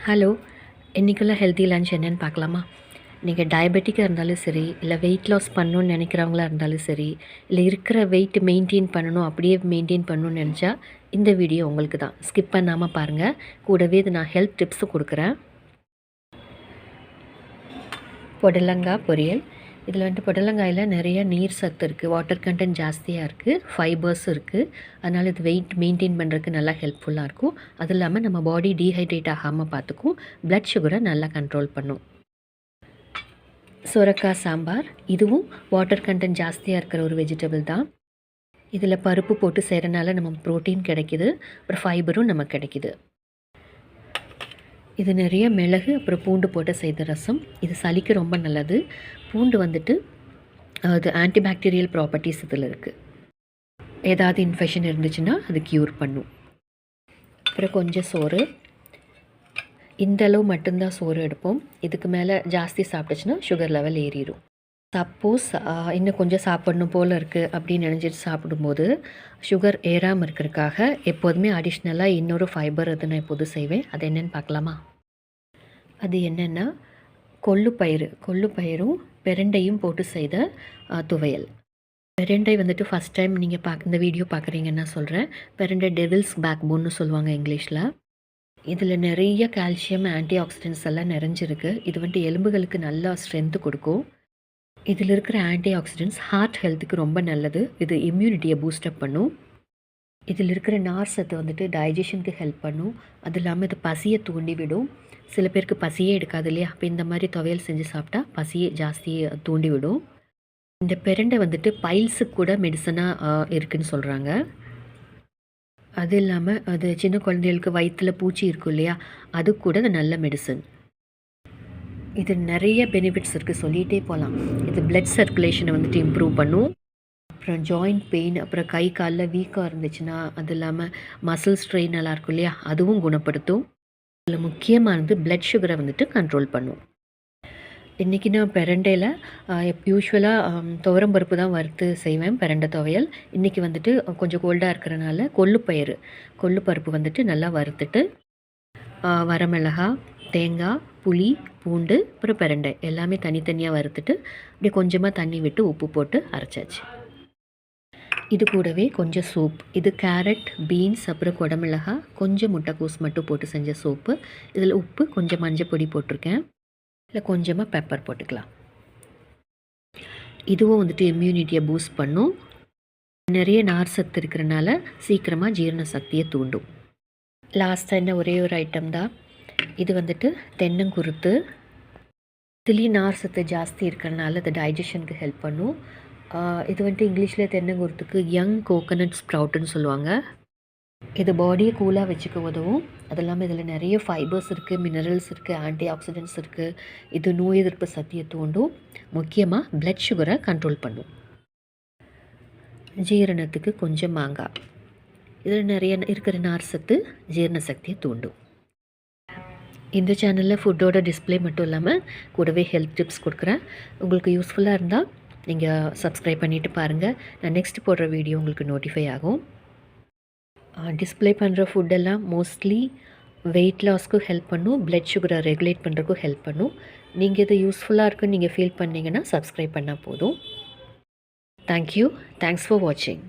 Hello, இன்றைக்குள்ள healthy lunch என்னென்னு பார்க்கலாமா? நீங்கள் டயபெட்டிக்காக இருந்தாலும் சரி, இல்லை வெயிட் லாஸ் பண்ணணுன்னு நினைக்கிறவங்களா இருந்தாலும் சரி, இல்லை இருக்கிற வெயிட் மெயின்டைன் பண்ணணும், அப்படியே மெயின்டைன் பண்ணணும்னு நினச்சா இந்த வீடியோ உங்களுக்கு தான். ஸ்கிப் பண்ணாமல் பாருங்கள். கூடவே இது நான் ஹெல்த் டிப்ஸும் கொடுக்குறேன். புடலங்காய் பொரியல். இதில் வந்துட்டு புடலங்காயில் நிறைய நீர் சத்து இருக்குது, வாட்டர் கண்டென்ட் ஜாஸ்தியாக இருக்குது, ஃபைபர்ஸும் இருக்குது. அதனால் இது வெயிட் மெயின்டைன் பண்ணுறதுக்கு நல்லா ஹெல்ப்ஃபுல்லாக இருக்கும். அது இல்லாமல் நம்ம பாடி டீஹைட்ரேட் ஆகாமல் பார்த்துக்கும். ப்ளட் சுகரை நல்லா கண்ட்ரோல் பண்ணும். சுரக்காய் சாம்பார். இதுவும் வாட்டர் கண்டென்ட் ஜாஸ்தியாக இருக்கிற ஒரு வெஜிடபிள் தான். இதில் பருப்பு போட்டு செய்கிறனால நம்ம ப்ரோட்டீன் கிடைக்கிது, அப்புறம் ஃபைபரும் நமக்கு கிடைக்கிது. இது நிறைய மிளகு அப்புறம் பூண்டு போட்டு செய்த ரசம். இது சளிக்கு ரொம்ப நல்லது. பூண்டு வந்துட்டு அது ஆன்டிபாக்டீரியல் ப்ராப்பர்ட்டிஸ் இதில் இருக்குது. ஏதாவது இன்ஃபெக்ஷன் இருந்துச்சுன்னா அது க்யூர் பண்ணும். அப்புறம் கொஞ்சம் சோறு. இந்தளவு மட்டும்தான் சோறு எடுப்போம். இதுக்கு மேலே ஜாஸ்தி சாப்பிட்டுச்சுன்னா சுகர் லெவல் ஏறிடும். சப்போஸ் இன்னும் கொஞ்சம் சாப்பிடணும் போல் இருக்குது அப்படின்னு நினச்சிட்டு சாப்பிடும்போது சுகர் ஏறாமல் இருக்கிறதுக்காக எப்போதுமே அடிஷ்னலாக இன்னொரு ஃபைபர் அது நான் எப்போதும் செய்வேன். அது என்னென்னு பார்க்கலாமா? அது என்னென்னா கொள்ளுப்பயிரும் பிரண்டையும் போட்டு செய்த துவையல். பிரண்டை வந்துட்டு ஃபஸ்ட் டைம் நீங்கள் இந்த வீடியோ பார்க்குறீங்கன்னா சொல்கிறேன். பிரண்டை டெவில்ஸ் பேக் போன்னு சொல்லுவாங்க இங்கிலீஷில். இதில் நிறைய கால்சியம், ஆன்டி ஆக்சிடென்ட்ஸ் எல்லாம் நிறைஞ்சிருக்கு. இது வந்துட்டு எலும்புகளுக்கு நல்லா ஸ்ட்ரென்த்து கொடுக்கும். இதில் இருக்கிற ஆன்டி ஆக்சிடென்ட்ஸ் ஹார்ட் ஹெல்த்துக்கு ரொம்ப நல்லது. இது இம்யூனிட்டியை பூஸ்டப் பண்ணும். இதில் இருக்கிற நார் சத்து வந்துட்டு டைஜஷனுக்கு ஹெல்ப் பண்ணும். அது இல்லாமல் இது பசியை தூண்டி விடும். சில பேருக்கு பசியே எடுக்காது இல்லையா? அப்போ இந்த மாதிரி துவையல் செஞ்சு சாப்பிட்டா பசியை ஜாஸ்தியை தூண்டி விடும். இந்த பிரண்டை வந்துட்டு பைல்ஸுக்கு கூட மெடிசனாக இருக்குதுன்னு சொல்கிறாங்க. அது இல்லாமல் அது சின்ன குழந்தைகளுக்கு வயிற்றில் பூச்சி இருக்கும் இல்லையா? அது கூட அது நல்ல மெடிசன். இது நிறைய பெனிஃபிட்ஸ் இருக்குது, சொல்லிகிட்டே போகலாம். இது பிளட் சர்க்குலேஷனை வந்துட்டு இம்ப்ரூவ் பண்ணும். அப்புறம் ஜாயிண்ட் பெயின், அப்புறம் கை காலில் வீக்காக இருந்துச்சுன்னா, அது இல்லாமல் மசில் ஸ்ட்ரெயின் நல்லா இருக்கும் இல்லையா? அதுவும் குணப்படுத்தும். இதில் முக்கியமானது பிளட் சுகரை வந்துட்டு கண்ட்ரோல் பண்ணும். இன்றைக்கி நான் பிரண்டையில் யூஸ்வலாக துவரம் பருப்பு தான் வறுத்து செய்வேன், பிரண்டை துவையல். இன்றைக்கி வந்துட்டு கொஞ்சம் கோல்டாக இருக்கிறனால கொள்ளு பருப்பு வந்துட்டு நல்லா வறுத்துட்டு வரமிளகாய், தேங்காய், புளி, பூண்டு, அப்புறம் பிரண்டை எல்லாமே தனித்தனியாக வறுத்துட்டு அப்படியே கொஞ்சமாக தண்ணி விட்டு உப்பு போட்டு அரைச்சாச்சு. இது கூடவே கொஞ்சம் சூப். இது கேரட், பீன்ஸ், அப்புறம் குடமிளகாய், கொஞ்சம் முட்டைக்கூஸ் மட்டும் போட்டு செஞ்ச சூப்பு. இதில் உப்பு, கொஞ்சம் மஞ்சள் பொடி போட்டிருக்கேன். இல்லை கொஞ்சமாக பெப்பர் போட்டுக்கலாம். இதுவும் வந்துட்டு இம்யூனிட்டியை பூஸ்ட் பண்ணும். நிறைய நார் சத்து இருக்கிறனால சீக்கிரமாக ஜீரண சக்தியை தூண்டும். லாஸ்ட்டாக என்ன ஒரே ஒரு ஐட்டம் தான். இது வந்துட்டு தென்னங்குருத்து. இதுலேயும் நார் சத்து ஜாஸ்தி இருக்கிறனால அது டைஜஷனுக்கு ஹெல்ப் பண்ணும். இது வந்துட்டு இங்கிலீஷில் தென்னங்குருத்துக்கு யங் கோகனட் ஸ்ப்ரவுட்டுன்னு சொல்லுவாங்க. இது பாடியை கூலாக வச்சுக்க உதவும். அது இல்லாமல் இதில் நிறைய ஃபைபர்ஸ் இருக்குது, மினரல்ஸ் இருக்குது, ஆன்டி ஆக்சிடென்ட்ஸ் இருக்குது. இது நோய் எதிர்ப்பு சக்தியை தூண்டும். முக்கியமாக பிளட் சுகரை கண்ட்ரோல் பண்ணும். ஜீரணத்துக்கு கொஞ்சம் மாங்காய். இதில் நிறைய இருக்கிற நார் சத்து ஜீரண சக்தியை தூண்டும். இந்த சேனலில் ஃபுட்டோட டிஸ்பிளே மட்டும் இல்லாமல் கூடவே ஹெல்த் டிப்ஸ் கொடுக்குறேன். உங்களுக்கு யூஸ்ஃபுல்லாக இருந்தால் நீங்கள் சப்ஸ்கிரைப் பண்ணிவிட்டு பாருங்கள். நான் நெக்ஸ்ட் போடுற வீடியோ உங்களுக்கு நோட்டிஃபை ஆகும். டிஸ்பிளே பண்ணுற ஃபுட்டெல்லாம் மோஸ்ட்லி வெயிட் லாஸ்க்கும் ஹெல்ப் பண்ணும், பிளட் சுகரை ரெகுலேட் பண்ணுறதுக்கும் ஹெல்ப் பண்ணும். நீங்கள் இது யூஸ்ஃபுல்லாக இருக்குன்னு நீங்கள் ஃபீல் பண்ணிங்கன்னா சப்ஸ்கிரைப் பண்ணால் போதும். தேங்க்யூ. தேங்க்ஸ் ஃபார் வாட்சிங்.